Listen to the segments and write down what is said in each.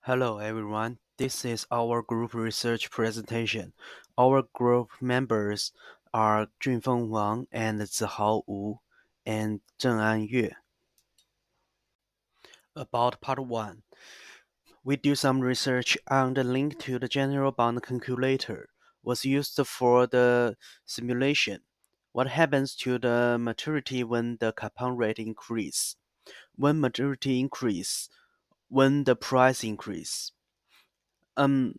Hello everyone, this is our group research presentation. Our group members are Junfeng Wang and Zihao Wu and Zheng'an Yue. About part 1, we do some research on the link to the general bond calculator was used for the simulation. What happens to the maturity when the coupon rate increase? When maturity increase, when the price increase? Um,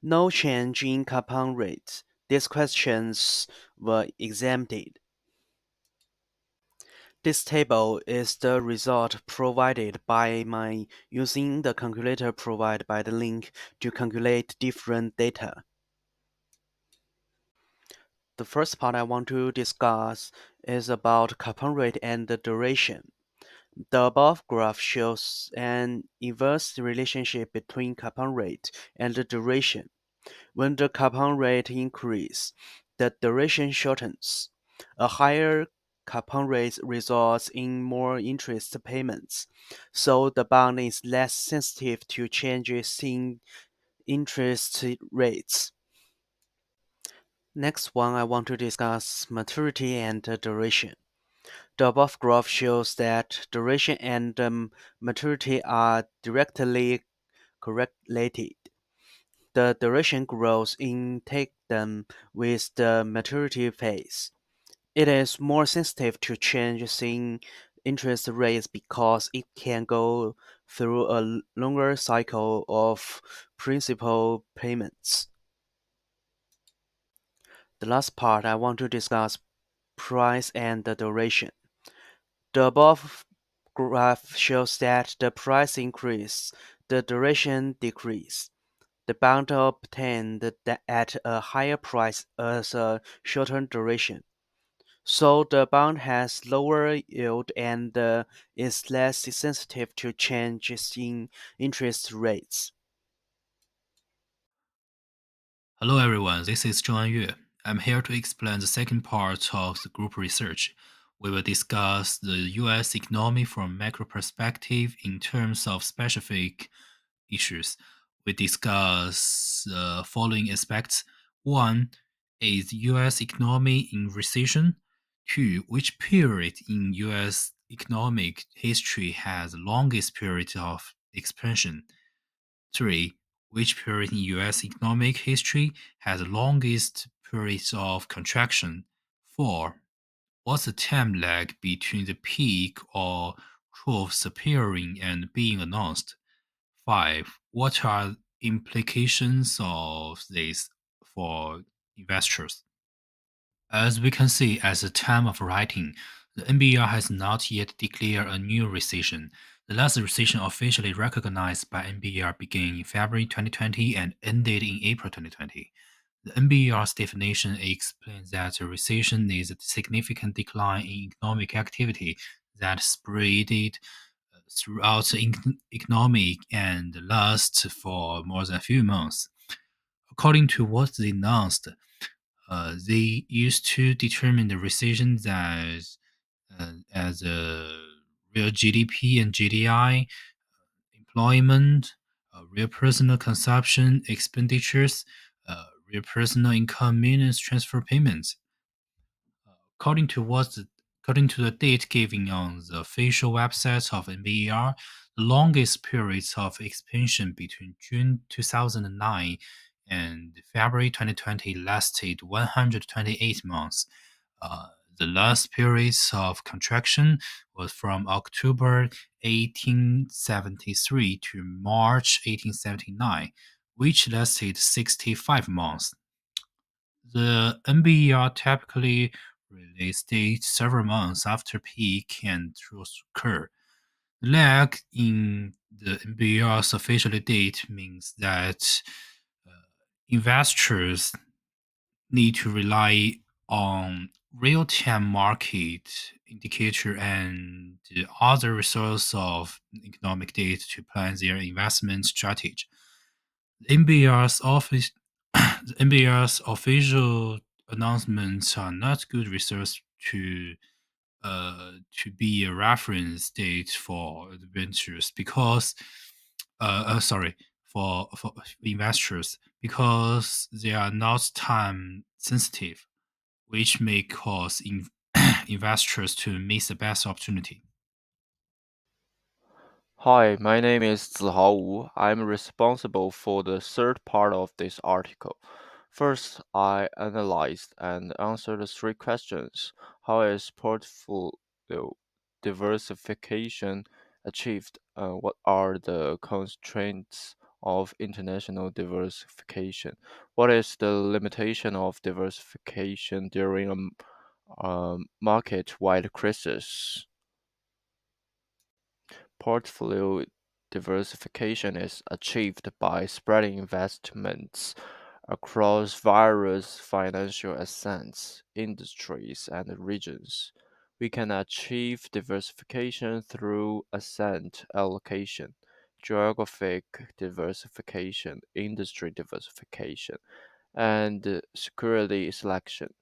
No change in coupon rate. These questions were examined. This table is the result provided by my using the calculator provided by the link to calculate different data. The first part I want to discuss is about coupon rate and the duration. The above graph shows an inverse relationship between coupon rate and the duration. When the coupon rate increases, the duration shortens. A higher coupon rate results in more interest payments, so the bond is less sensitive to changes in interest rates. Next one, I want to discuss maturity and duration. The above graph shows that duration and maturity are directly correlated. The duration grows in tandem with the maturity phase. It is more sensitive to changes in interest rates because it can go through a longer cycle of principal payments. The last part I want to discuss price and the duration. The above graph shows that the price increase, the duration decrease. The bond obtained at a higher price as a shorter duration, so the bond has lower yield and is less sensitive to changes in interest rates. Hello everyone, this is Zheng Yue. I'm here to explain the second part of the group research. We will discuss the US economy from macro perspective in terms of specific issues. We discuss the following aspects. One is US economy in recession. Two, which period in US economic history has the longest period of expansion? 3. Which period in US economic history has the longest periods of contraction? 4. What's the time lag between the peak or troughs appearing and being announced? 5. What are implications of this for investors? As we can see at the time of writing, the NBER has not yet declared a new recession. The last recession officially recognized by NBER began in February 2020 and ended in April 2020. The NBER's definition explains that a recession is a significant decline in economic activity that spread throughout the economic and lasts for more than a few months. According to what they announced, they used to determine the recession as real GDP and GDI, employment, real personal consumption expenditures, real personal income minus transfer payments. According to according to the date given on the official website of NBER, the longest periods of expansion between June 2009 and February 2020 lasted 128 months. Uh, the last periods of contraction was from October 1873 to March 1879, which lasted 65 months. The NBER typically release dates several months after peak and troughs occur. The lag in the NBER's official date means that uh, investors need to rely on real-time market indicator and other resource of economic data to plan their investment strategy. The NBR's office, the NBR's official announcements are not good research to be a reference date for adventures because, sorry, for investors because they are not time sensitive, which may cause investors to miss the best opportunity. Hi, my name is Zihao Wu. I'm responsible for the third part of this article. First, I analyzed and answered three questions. How is portfolio diversification achieved? What are the constraints of international diversification? What is the limitation of diversification during a market-wide crisis? Portfolio diversification is achieved by spreading investments across various financial assets, industries, and regions. We can achieve diversification through asset allocation, geographic diversification, industry diversification, and security selection.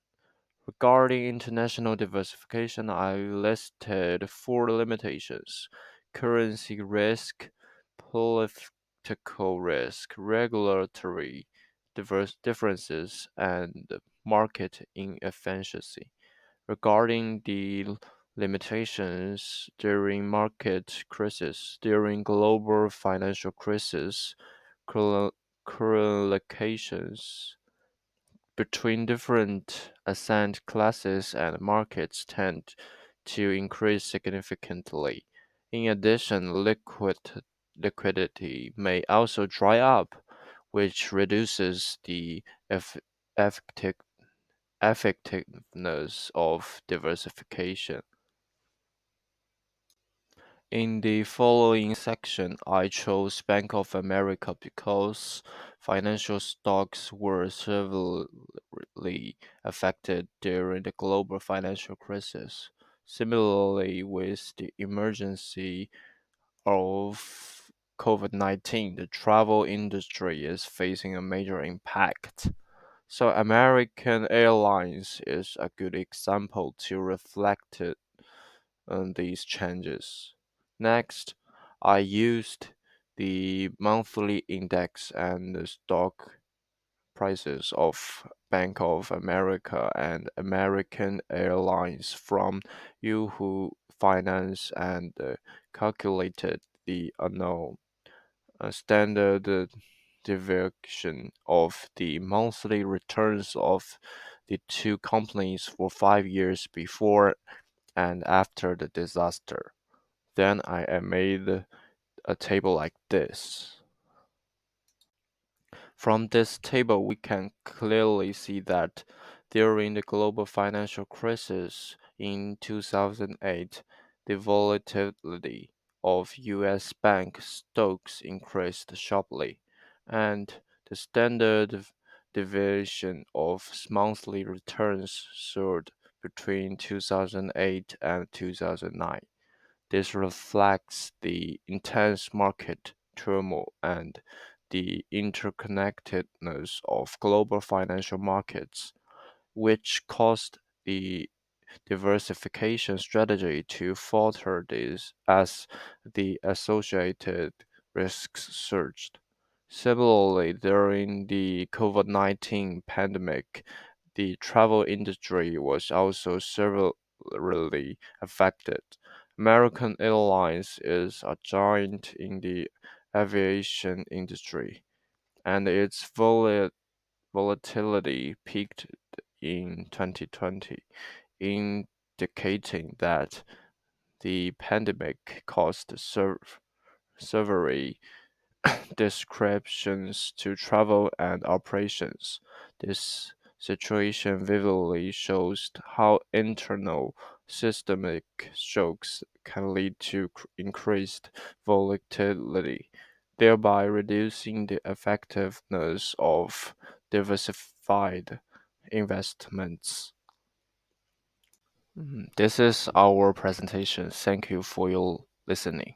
Regarding international diversification, I listed four limitations: currency risk, political risk, regulatory differences, and market inefficiency. Regarding the limitations during market crisis, during global financial crisis, correlations between different asset classes and markets tend to increase significantly. In addition, liquidity may also dry up, which reduces the effective, effectiveness of diversification. In the following section, I chose Bank of America because financial stocks were severely affected during the global financial crisis. Similarly, with the emergency of COVID-19, the travel industry is facing a major impact. So, American Airlines is a good example to reflect these changes. Next, I used the monthly index and the stock prices of Bank of America and American Airlines from Yahoo Finance and calculated the unknown standard deviation of the monthly returns of the two companies for 5 years before and after the disaster. Then I made a table like this. From this table, we can clearly see that during the global financial crisis in 2008, the volatility of US bank stocks increased sharply, and the standard deviation of monthly returns soared between 2008 and 2009. This reflects the intense market turmoil and the interconnectedness of global financial markets, which caused the diversification strategy to falter this as the associated risks surged. Similarly, during the COVID-19 pandemic, the travel industry was also severely affected. American Airlines is a giant in the aviation industry, and its volatility peaked in 2020, indicating that the pandemic caused severe disruptions to travel and operations. This situation vividly shows how internal systemic shocks can lead to increased volatility, thereby reducing the effectiveness of diversified investments. This is our presentation. Thank you for your listening.